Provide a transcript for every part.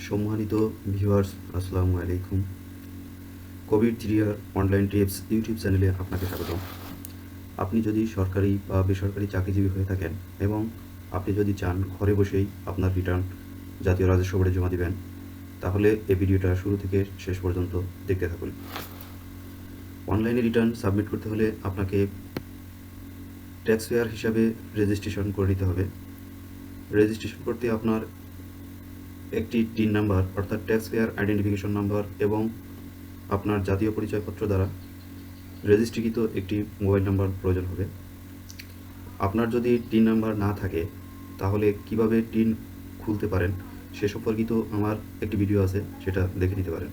সম্মানিত ভিউয়ার্স, আসসালামু আলাইকুম। কোভিড থ্রিয়ার অনলাইন টিপস ইউটিউব চ্যানেলে আপনাকে স্বাগতম। আপনি যদি সরকারি বা বেসরকারি চাকরিজীবী হয়ে থাকেন এবং আপনি যদি চান ঘরে বসেই আপনার রিটার্ন জাতীয় রাজস্ব বোর্ডে জমা দিবেন, তাহলে এই ভিডিওটা শুরু থেকে শেষ পর্যন্ত দেখতে থাকুন। অনলাইনে রিটার্ন সাবমিট করতে হলে আপনাকে ট্যাক্স পেয়ার হিসাবে রেজিস্ট্রেশন করে নিতে হবে। রেজিস্ট্রেশন করতে আপনার একটি টিন নাম্বার অর্থাৎ ট্যাক্স পেয়ার আইডেন্টিফিকেশন নাম্বার এবং আপনার জাতীয় পরিচয়পত্র দ্বারা রেজিস্ট্রিকৃত একটি মোবাইল নাম্বার প্রয়োজন হবে। আপনার যদি টিন নাম্বার না থাকে তাহলে কিভাবে টিন খুলতে পারেন সে সম্পর্কিত আমার একটি ভিডিও আছে, সেটা দেখে নিতে পারেন।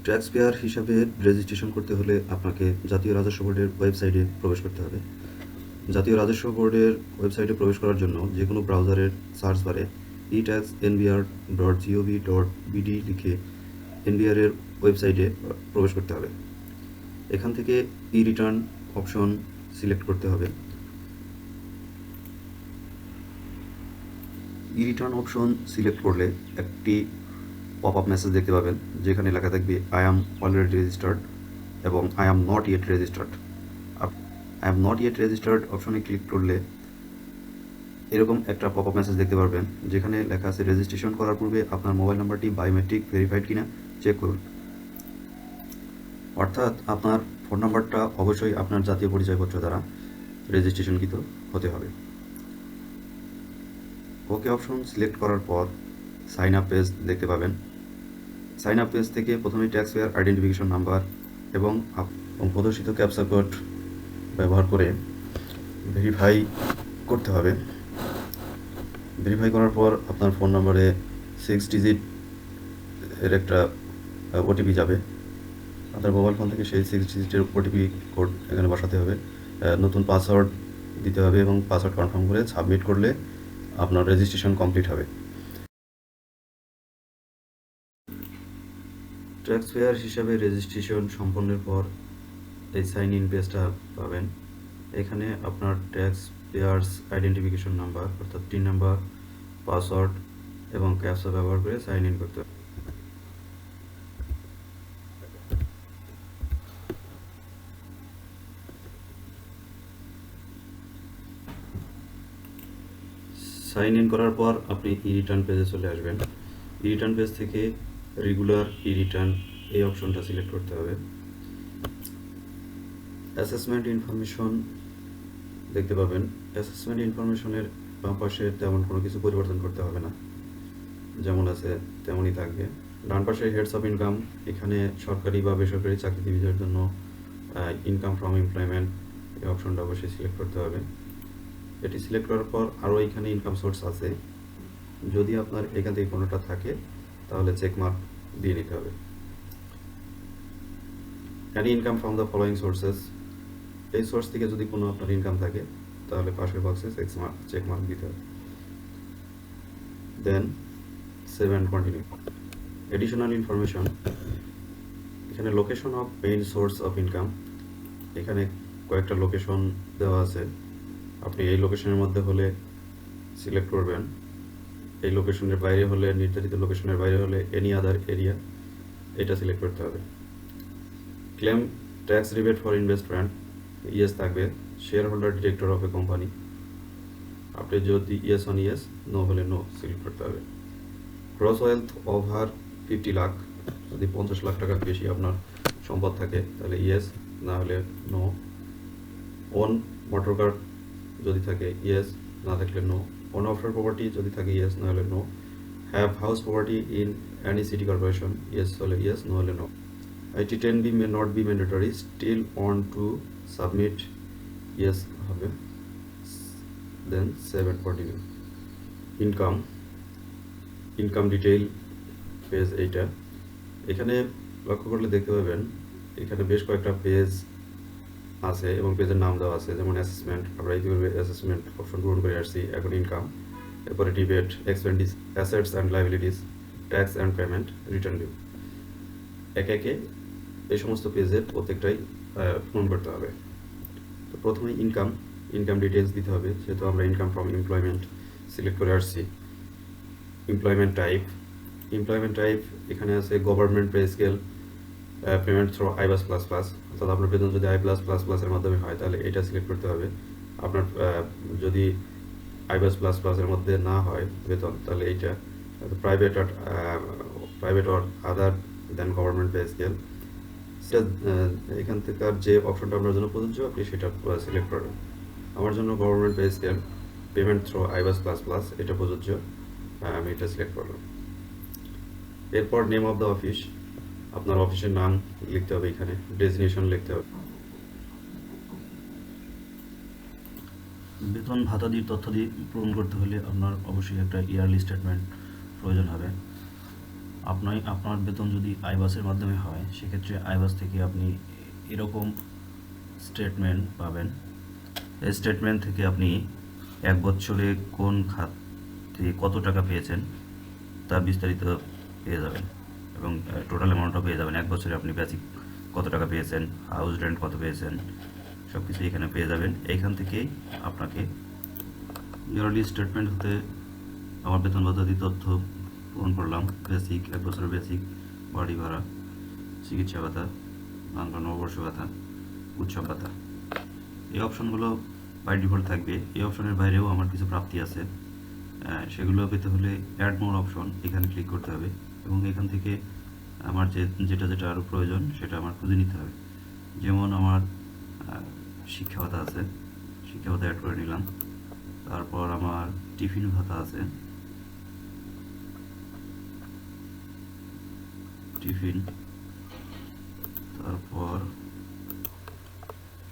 ট্যাক্স পেয়ার হিসাবে রেজিস্ট্রেশন করতে হলে আপনাকে জাতীয় রাজস্ব বোর্ডের ওয়েবসাইটে প্রবেশ করতে হবে। জাতীয় রাজস্ব বোর্ডের ওয়েবসাইটে প্রবেশ করার জন্য যে কোনো ব্রাউজারের সার্চ বারে etax.nbr.gov.bd লিখে এনবিআরের ওয়েবসাইটে প্রবেশ করতে হবে। এখান থেকে ই রিটার্ন অপশন সিলেক্ট করতে হবে। ই রিটার্ন অপশন সিলেক্ট করলে একটি পপ আপ মেসেজ দেখতে পাবেন, যেখানে লেখা থাকবে আই অ্যাম অলরেডি রেজিস্টার্ড এবং I am not yet registered. I am not yet registered অপশনে ক্লিক করলে এরকম একটা পপ আপ মেসেজ দেখতে পারবেন, যেখানে লেখা আছে রেজিস্ট্রেশন করার পূর্বে আপনার মোবাইল নাম্বারটি বায়োমেট্রিক ভেরিফাইড কিনা চেক করুন। অর্থাৎ আপনার ফোন নাম্বারটা অবশ্যই আপনার জাতীয় পরিচয়পত্র দ্বারা রেজিস্ট্রেশনকৃত হতে হবে। ওকে অপশন সিলেক্ট করার পর সাইন আপ পেজ দেখতে পাবেন। সাইন আপ পেজ থেকে প্রথমে ট্যাক্স পেয়ার আইডেন্টিফিকেশন নাম্বার এবং প্রদর্শিত ক্যাপচা কোড ব্যবহার করে ভেরিফাই করতে হবে। ভেরিফাই করার পর আপনার ফোন নম্বরে 6 ডিজিট এর একটা ওটিপি যাবে। আপনার মোবাইল ফোন থেকে সেই 6 ডিজিটের ওটিপি কোড এখানে বসাতে হবে। নতুন পাসওয়ার্ড দিতে হবে এবং পাসওয়ার্ড কনফার্ম করে সাবমিট করলে আপনার রেজিস্ট্রেশন কমপ্লিট হবে। ট্যাক্স পেয়ার হিসাবে রেজিস্ট্রেশন সম্পন্নের পর এই সাইন ইন পেজটা পাবেন। এখানে আপনার ট্যাক্স পেয়ার্স আইডেন্টিফিকেশন নাম্বার অর্থাৎ টিন নাম্বার, পাসওয়ার্ড এবং ক্যাপচা ব্যবহার করে সাইন ইন করতে হবে। সাইন ইন করার পর আপনি ই রিটার্ন পেজে চলে আসবেন। ই রিটার্ন পেজ থেকে রেগুলার ই রিটার্ন এই অপশনটা সিলেক্ট করতে হবে। অ্যাসেসমেন্ট ইনফরমেশন দেখতে পাবেন। অ্যাসেসমেন্ট ইনফরমেশনের বাম পাশে তেমন কোনো কিছু পরিবর্তন করতে হবে না, যেমন আছে তেমনই থাকবে। ডান পাশে হেডস অফ ইনকাম, এখানে সরকারি বা বেসরকারি চাকরিজীবীদের জন্য ইনকাম ফ্রম এমপ্লয়মেন্ট এই অপশনটা অবশ্যই সিলেক্ট করতে হবে। এটি সিলেক্ট করার পর আরও এখানে ইনকাম সোর্স আছে, যদি আপনার এখান থেকে কোনোটা থাকে তাহলে চেক মার্ক দিয়ে নিতে হবে। Any income from the following sources, এই সোর্স থেকে যদি কোনো আপনার ইনকাম থাকে তাহলে পাশের বক্সে চেক মার্ক দিতে হবে। Then save and continue. Additional information, এখানে location of main source of income, এখানে কয়েকটা লোকেশন দেওয়া আছে। আপনি এই লোকেশনের মধ্যে হলে সিলেক্ট করবেন, এই লোকেশনের বাইরে হলে, নির্ধারিত লোকেশনের বাইরে হলে এনি আদার এরিয়া এটা সিলেক্ট করতে হবে। Claim tax rebate for investment, yes থাকবে। Shareholder director of a company, আপনি যদি ইয়েস অন ইয়েস, নো হলে নো সিলেক্ট করতে হবে। গ্রস ওয়েলথ ওভার 50 লাখ, যদি 50 লাখ টাকার বেশি আপনার সম্পদ থাকে তাহলে ইয়েস, না হলে নো। ওন মোটর কার যদি থাকে ইয়েস, না থাকলে নো। ওন অফশোর প্রপার্টি যদি থাকে ইয়েস, না হলে no. Have house property in any city corporation, yes হলে ইয়েস, নো হলে no. IT 10B may not be mandatory, still want to submit, yes হবে। Then save and continue. Income detail page এইটা, এখানে লক্ষ্য করলে দেখতে পাবেন এখানে বেশ কয়েকটা পেজ আছে এবং পেজের নাম দেওয়া আছে, যেমন অ্যাসেসমেন্ট, আমরা ইতিপূর্বে অ্যাসেসমেন্ট অপশন পূরণ করে আসছি, এখন ইনকাম, এরপরে debit, expenses, assets and liabilities, tax and payment, return due. একে একে এই সমস্ত পেজের প্রত্যেকটাই পূরণ করতে হবে। তো প্রথমে ইনকাম ডিটেলস দিতে হবে, যেহেতু আমরা ইনকাম ফ্রম এমপ্লয়মেন্ট সিলেক্ট করে আসছি। এমপ্লয়মেন্ট টাইপ এখানে আছে government pay scale, payment through আইবাস plus plus, অর্থাৎ আপনার বেতন যদি আইবাস প্লাস প্লাসের মাধ্যমে হয় তাহলে এটা সিলেক্ট করতে হবে। আপনার যদি আইবাস প্লাস প্লাসের মধ্যে না হয় বেতন তাহলে এইটা private or other than government pay scale, সেটা এখান থেকে যে অপশনটা আপনার জন্য প্রযোজ্য আপনি সেটা সিলেক্ট করবেন। আমার জন্য government pay scale payment through আইবাস plus plus এটা প্রযোজ্য, আমি এটা সিলেক্ট করলাম। এরপর নেম অফ দ্য অফিস, আপনার অফিসের নাম লিখতে হবে, এখানে ডেজিগনেশন লিখতে হবে। বেতন ভাতাদির তথ্যাদি পূরণ করতে হলে আপনার অবশ্যই একটা ইয়ারলি স্টেটমেন্ট প্রয়োজন হবে। আপনার বেতন যদি আইবাসের মাধ্যমে হয় সেক্ষেত্রে আইবাস থেকে আপনি এরকম স্টেটমেন্ট পাবেন। এই স্টেটমেন্ট থেকে আপনি এক বছরে কোন খাত থেকে কত টাকা পেয়েছেন তার বিস্তারিত পেয়ে যাবেন এবং টোটাল অ্যামাউন্টও পেয়ে যাবেন। এক বছরে আপনি বেসিক কত টাকা পেয়েছেন, হাউস রেন্ট কত পেয়েছেন, সব কিছু এখানে পেয়ে যাবেন। এইখান থেকেই আপনাকে ইয়ারলি স্টেটমেন্ট হতে আমার বেতন ভাতাদি তথ্য পূরণ করলাম। বেসিক, এক বছরের বেসিক, বাড়ি ভাড়া, চিকিৎসা ভাতা, বাংলা নববর্ষ ভাতা, উৎসব ভাতা, এই অপশনগুলো বাই ডিফল্ট থাকবে। এই অপশনের বাইরেও আমার কিছু প্রাপ্তি আছে, সেগুলো পেতে হলে অ্যাড মোর অপশন এখানে ক্লিক করতে হবে এবং এখান থেকে আমার যেটা আরও প্রয়োজন সেটা আমার খুঁজে নিতে হবে। যেমন আমার শিক্ষা ভাতা আছে, শিক্ষা ভাতা অ্যাড করে নিলাম। তারপর আমার টিফিন ভাতা আছে, টিফিন। তারপর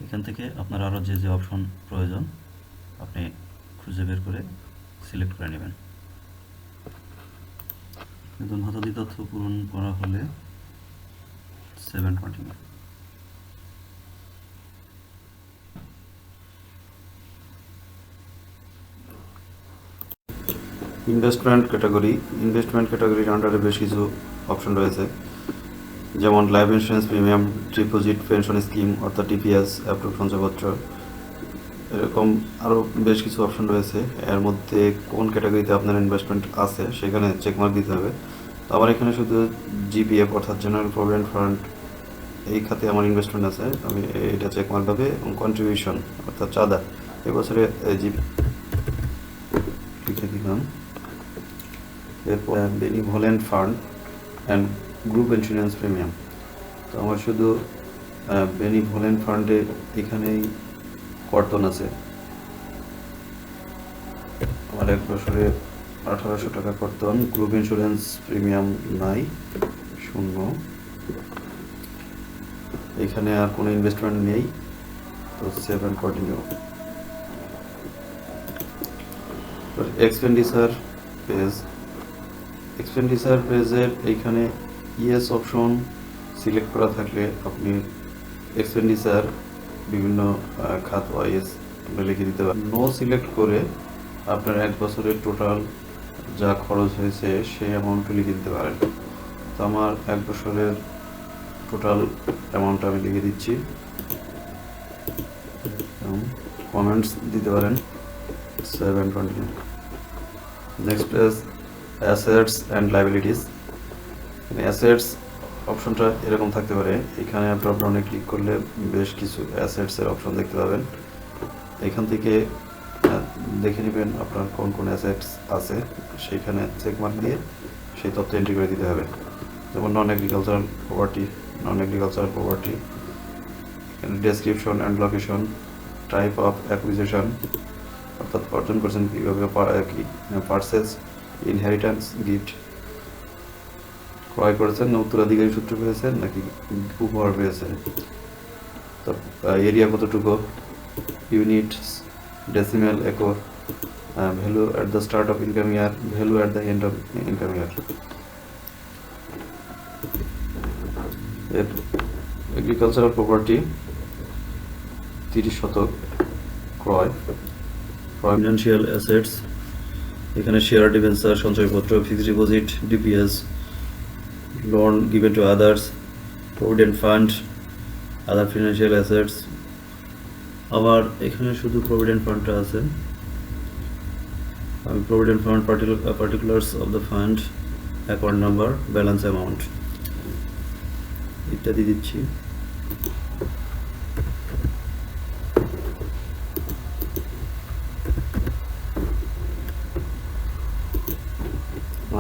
এখান থেকে আপনার আরও যে অপশন প্রয়োজন আপনি খুঁজে বের করে সিলেক্ট করে নেবেন। বেতন ভাতাদি তথ্য পূরণ করা হলে 7 কন্টিনিউ। ইনভেস্টমেন্ট ক্যাটাগরির আন্ডারে বেশ কিছু অপশন রয়েছে, যেমন life insurance premium, deposit pension scheme অর্থাৎ টিপিএস, অ্যাপ্রুভ সঞ্চয়পত্র, এরকম আরও বেশ কিছু অপশন রয়েছে। এর মধ্যে কোন ক্যাটাগরিতে আপনার ইনভেস্টমেন্ট আছে সেখানে চেকমার্ক দিতে হবে। তো আমার এখানে শুধু জিপিএফ অর্থাৎ জেনারেল প্রভিডেন্ট ফান্ড এই খাতে আমার ইনভেস্টমেন্ট আছে, আমি এটা চেকমার্ক হবে। এবং কন্ট্রিবিউশন অর্থাৎ চাঁদা এবছরে লিখে দিলাম। এরপর benevolent fund and group insurance premium, তো আমার শুধু বেনিভোলেন্ট ফান্ডে এখানেই কর্তন আছে, আমার এক বছরে 1800 টাকা কর্তন। গ্রুপ ইন্স্যুরেন্স প্রিমিয়াম নাই, 0। এখানে আর কোনো ইনভেস্টমেন্ট নেই, তো 7 কন্টিনিউ। এক্সপেন্ডিচার পেজের এইখানে ইয়েস অপশন সিলেক্ট করা থাকলে আপনি এক্সপেন্ডিচার বিভিন্ন খাত ওয়াইজ আপনি লিখে দিতে পারেন। নো সিলেক্ট করে আপনার এক বছরের টোটাল যা খরচ হয়েছে সেই অ্যামাউন্ট লিখে দিতে পারেন। তো আমার এক বছরের টোটাল অ্যামাউন্ট আমি লিখে দিচ্ছি। কমেন্টস দিতে পারেন। 7 continue. Next page assets and liabilities. Assets অপশনটা এরকম থাকতে পারে, এখানে ড্রপ ডাউনে ক্লিক করলে বেশ কিছু অ্যাসেটসের অপশন দেখতে পাবেন। এখান থেকে দেখে নেবেন আপনার কোন কোন অ্যাসেটস আছে, সেইখানে চেকমার্ক দিয়ে সেই তথ্য এন্ট্রি করে দিতে হবে। যেমন নন এগ্রিকালচারাল প্রপার্টি, এখানে description and location, type of acquisition অর্থাৎ অর্জন করছেন কীভাবে, পারচেজ, ইনহেরিটেন্স, গিফট, ক্রয় করেছেন না উত্তরাধিকারী সূত্রে পেয়েছেন নাকি উপহার পেয়েছেন। তো এরিয়া কতটুকু, units, decimal, acre, value at the start of income year, value at the end of income year. Agricultural property 30 শতক ক্রয়। ফাইন্যান্সিয়াল অ্যাসেটস, এখানে শেয়ার, ডিবেঞ্চার, সঞ্চয়পত্র, fixed deposit, DPS, loan given to others, provident fund, other financial assets. আবার এখানে শুধু provident ফান্ডটা আছে, provident fund particulars of the fund, account number, balance amount ইত্যাদি দিচ্ছি।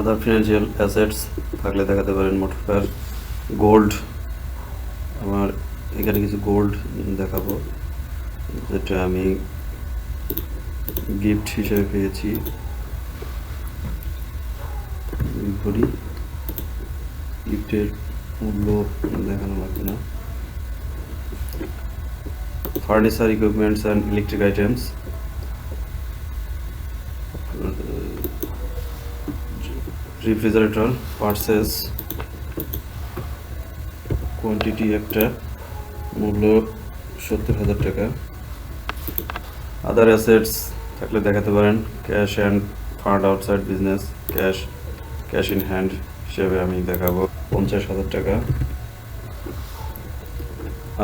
আদার ফিনান্সিয়াল অ্যাসেটস থাকলে দেখাতে পারেন, মোটর কার, গোল্ড। আমার এখানে কিছু গোল্ড দেখাবো যেটা আমি গিফট হিসেবে পেয়েছি। ঘড়ি গিফটের মূল্য দেখানো লাগবে না। Furniture, equipments and electric items, refrigerator purchase, quantity একটা, মূল্য 70,000 টাকা। আদার অ্যাসেটস থাকলে দেখাতে পারেন, cash and fund outside business, cash in hand হিসেবে আমি দেখাবো 50,000 টাকা।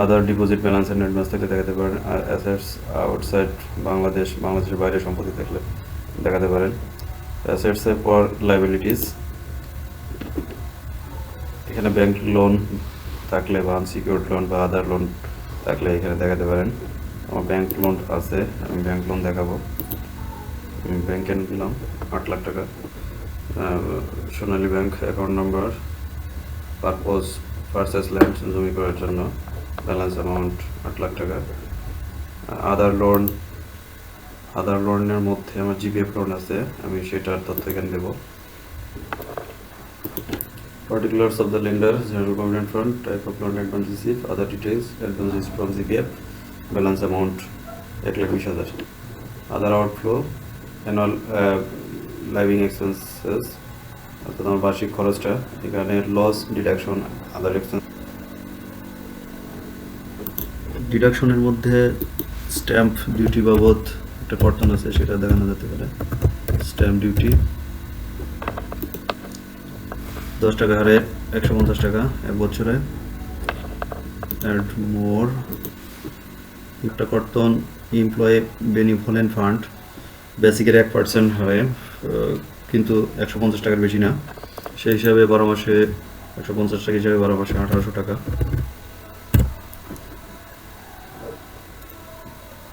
আদার ডিপোজিট, ব্যালেন্স অ্যান্ড অ্যাডভান্স থাকলে দেখাতে পারেন। আর অ্যাসেটস আউটসাইড বাংলাদেশের বাইরে সম্পত্তি থাকলে দেখাতে পারেন। অ্যাসেটসের পর লাইবিলিটিস, এখানে ব্যাংক লোন থাকলে বা আনসিকিউর্ড লোন বা আদার লোন থাকলে এখানে দেখাতে পারেন। আমার ব্যাংক লোন আছে, আমি ব্যাংক লোন দেখাবো। ব্যাংকে দিলাম 8 লাখ টাকা। Sonali Bank, account number, purpose purchase land, জমি করার জন্য, ব্যালেন্স অ্যামাউন্ট 8 লাখ টাকা। আদার লোনের মধ্যে আমার জিপিএফ লোন আছে, আমি সেটার তথ্য এখানে দেবো। Particulars of the lender, General Provident Fund, type of loan, advance received, other details, advance is from GPF, balance amount 1,20,000. Other outflow, annual living expenses, অর্থাৎ আমার বার্ষিক খরচটা, এখানে লস ডিডাকশন, আদার এক্সপেন্স। ডিডাকশনের মধ্যে স্ট্যাম্প ডিউটি বাবদ একটা কর্তন আছে, সেটা দেখানো যেতে পারে। স্ট্যাম্প ডিউটি 10 টাকা হারে 150 টাকা 1 বছরে। অ্যাড মোর একটা কর্তন, এমপ্লয়ি বেনিভোলেন্ট ফান্ড, বেসিকের 1% হয়, কিন্তু 150 টাকার বেশি না, সেই হিসাবে 12 মাসে 150 টাকা হিসাবে 12 মাসে 1800 টাকা।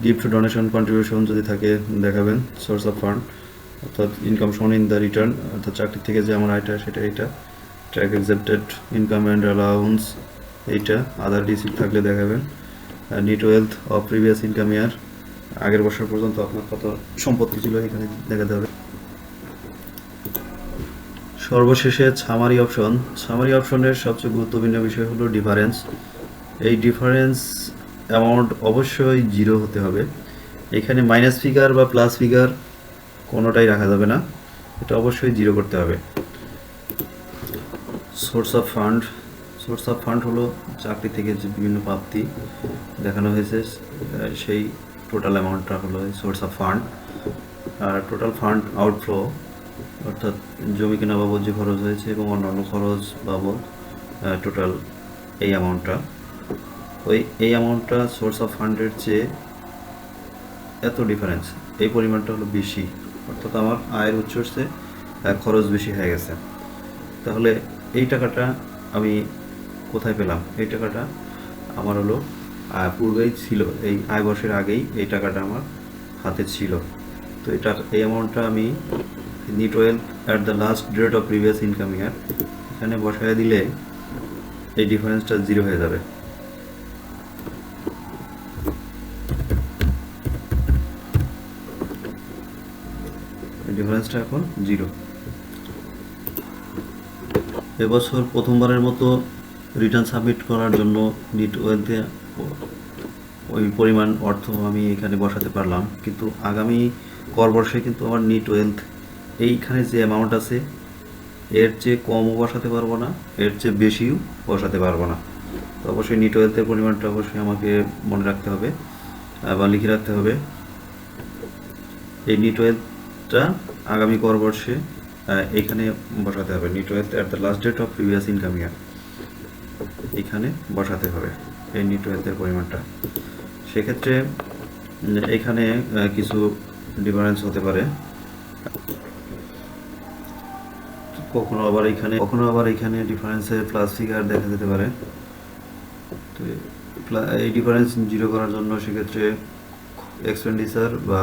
গিফট, ডোনেশন, কন্ট্রিবিউশন যদি থাকে দেখাবেন। সোর্স অফ ফান্ড অর্থাৎ ইনকাম শোন ইন দ্য রিটার্ন, অর্থাৎ চাকরি থেকে যে আমার আয়টা সেটা এইটা। Tax accepted income and allowance এইটা। আদার রিসিপ্ট থাকলে দেখাবেন। Net wealth of previous income ইয়ার, আগের বছর পর্যন্ত আপনার কত সম্পত্তি ছিল এখানে দেখাতে হবে। সর্বশেষে সামারি অপশন। সামারি অপশনের সবচেয়ে গুরুত্বপূর্ণ বিষয় হলো ডিফারেন্স। এই ডিফারেন্স অ্যামাউন্ট অবশ্যই 0 হতে হবে। এখানে মাইনাস ফিগার বা প্লাস ফিগার কোনোটাই রাখা যাবে না, এটা অবশ্যই 0 করতে হবে। সোর্স অফ ফান্ড হলো চাকরি থেকে যে বিভিন্ন প্রাপ্তি দেখানো হয়েছে, সেই টোটাল অ্যামাউন্টটা হলো সোর্স অফ ফান্ড। আর টোটাল ফান্ড আউটফ্লো অর্থাৎ জমি কেনা বাবদ যে খরচ হয়েছে এবং অন্যান্য খরচ বাবদ টোটাল এই অ্যামাউন্টটা। এই অ্যামাউন্টটা সোর্স অফ ফান্ডের চেয়ে এত ডিফারেন্স, এই পরিমাণটা হলো বেশি, অর্থাৎ আমার আয়ের উৎসের চেয়ে খরচ বেশি হয়ে গেছে। তাহলে এই টাকাটা আমি কোথায় পেলাম? এই টাকাটা আমার হলো পূর্বেই ছিল, এই আয় বর্ষের আগেই এই টাকাটা আমার হাতে ছিল। তো এই অ্যামাউন্টটা আমি net wealth at the last date of previous income year এখানে বসায় দিলে এই ডিফারেন্সটা 0 হয়ে যাবে। ডিফারেন্সটা এখন 0। এবছর প্রথমবারের মতো রিটার্ন সাবমিট করার জন্য নেট ওয়েলথে ওই পরিমাণ অর্থ আমি এখানে বসাতে পারলাম, কিন্তু আগামী কর বর্ষে কিন্তু আমার নেট ওয়েলথ এইখানে যে অ্যামাউন্ট আছে এর চেয়ে কমও বসাতে পারবো না, এর চেয়ে বেশিও বসাতে পারবো না। তো অবশ্যই নেট ওয়েলথের পরিমাণটা অবশ্যই আমাকে মনে রাখতে হবে বা লিখে রাখতে হবে। এই নেট ওয়েলথটা আগামী কর বর্ষে এইখানে বসাতে হবে। Net wealth at the last date of previous income year এখানে বসাতে হবে এই নেট ওয়েলথের পরিমাণটা। সেক্ষেত্রে এখানে কিছু ডিফারেন্স হতে পারে। কখনো আবার এখানে ডিফারেন্সে প্লাস ফিগার দেখা যেতে পারে। তো এই ডিফারেন্স জিরো করার জন্য সেক্ষেত্রে এক্সপেন্ডিচার বা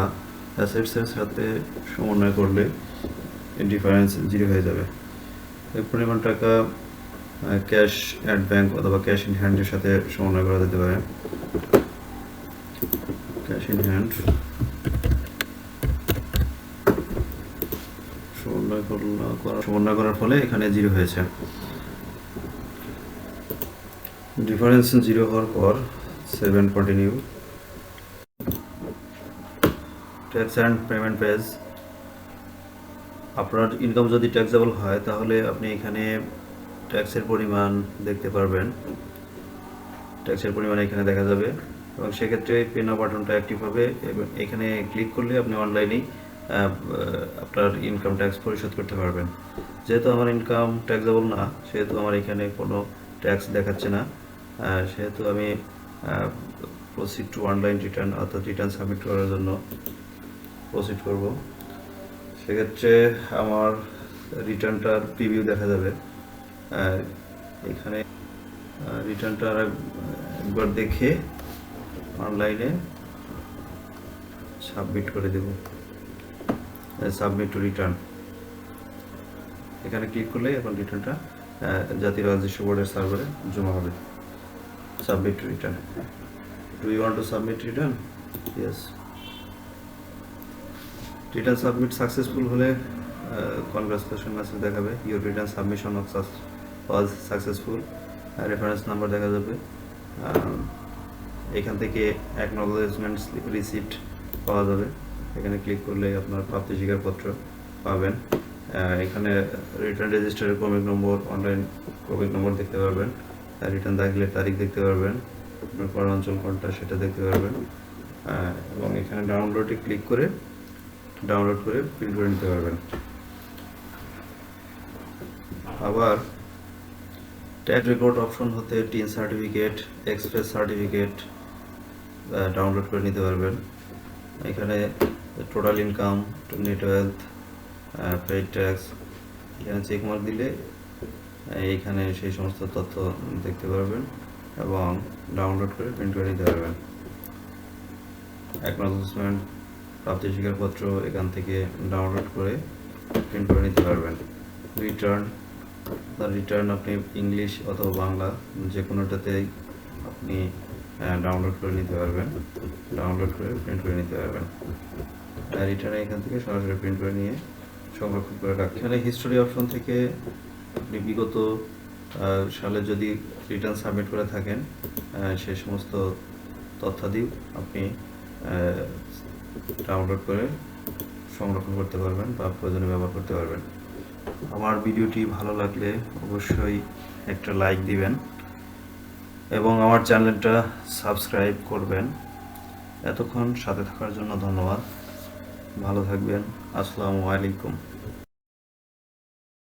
অ্যাসেটসের সাথে সমন্বয় করলে এই ডিফারেন্স জিরো হয়ে যাবে। এই পরিমাণ টাকা ক্যাশ অ্যাট ব্যাংক অথবা ক্যাশ ইন হ্যান্ডের সাথে সমন্বয় করা যেতে পারে। ক্যাশ ইন হ্যান্ড সমন্বয় করার ফলে এখানে জিরো হয়েছে। ডিফারেন্স জিরো হওয়ার পর 7 continue. Tax and payment page. আপনার ইনকাম যদি ট্যাক্সেবল হয় তাহলে আপনি এখানে ট্যাক্সের পরিমাণ দেখতে পারবেন। ট্যাক্সের পরিমাণ এখানে দেখা যাবে এবং সেক্ষেত্রে পে নাও বাটনটা অ্যাক্টিভ হবে এবং এখানে ক্লিক করলে আপনি অনলাইনেই আপনার ইনকাম ট্যাক্স পরিশোধ করতে পারবেন। যেহেতু আমার ইনকাম ট্যাক্সেবল না, সেহেতু আমার এখানে কোনো ট্যাক্স দেখাচ্ছে না, সেহেতু আমি প্রসিড টু অনলাইন রিটার্ন অর্থাৎ রিটার্ন সাবমিট করার জন্য প্রসিড করব। সেক্ষেত্রে আমার রিটার্নটার প্রিভিউ দেখা যাবে। এখানে রিটার্নটা একবার দেখে অনলাইনে সাবমিট করে দেব। সাবমিট টু রিটার্ন এখানে ক্লিক করলেই এখন রিটার্নটা জাতীয় রাজস্ব বোর্ডের সার্ভারে জমা হবে। Submit to return. Do you want to submit return? Yes. Return submit successful হলে কনগ্রাচুলেশন মেসেজ দেখাবে। Your return submission was successful. Reference number দেখা যাবে। এখান থেকে অ্যাকনলেজমেন্ট রিসিপ্ট পাওয়া যাবে। এখানে ক্লিক করলে আপনার প্রাপ্তি স্বীকারপত্র পাবেন। এখানে রিটার্ন রেজিস্টারের ক্রমিক নম্বর, অনলাইন ক্রমিক নম্বর দেখতে পারবেন। রিটার্ন দাখিলের তারিখ দেখতে পারবেন। আপনার কর অঞ্চল কোনটা সেটা দেখতে পারবেন এবং এখানে ডাউনলোডে ক্লিক করে ডাউনলোড করে প্রিন্ট করে নিতে পারবেন। আবার ট্যাক্স রেকর্ড অপশন হতে tin certificate, express certificate download করে নিতে পারবেন। এখানে total income, net wealth, paid tax এখানে চেকমার্ক দিলে এইখানে সেই সমস্ত তথ্য দেখতে পারবেন এবং ডাউনলোড করে প্রিন্ট করে নিতে পারবেন। অ্যাকনলেজমেন্ট প্রাপ্তি স্বীকারপত্র এখান থেকে ডাউনলোড করে প্রিন্ট করে নিতে পারবেন। রিটার্ন আপনি ইংলিশ অথবা বাংলা যে কোনোটাতেই আপনি ডাউনলোড করে নিতে পারবেন। ডাউনলোড করে প্রিন্ট করে নিতে পারবেন। রিটার্ন এখান থেকে সরাসরি প্রিন্ট করে নিয়ে সংরক্ষণ করে রাখবেন। এখানে হিস্টোরি অপশন থেকে আপনি বিগত সালে যদি রিটার্ন সাবমিট করে থাকেন সেই সমস্ত তথ্যাদি আপনি ডাউনলোড করে সংরক্ষণ করতে পারবেন বা প্রয়োজনে ব্যবহার করতে পারবেন। আমার ভিডিওটি ভালো লাগলে অবশ্যই একটা লাইক দিবেন এবং আমার চ্যানেলটা সাবস্ক্রাইব করবেন। এতক্ষণ সাথে থাকার জন্য ধন্যবাদ। ভালো থাকবেন। আসসালামু আলাইকুম।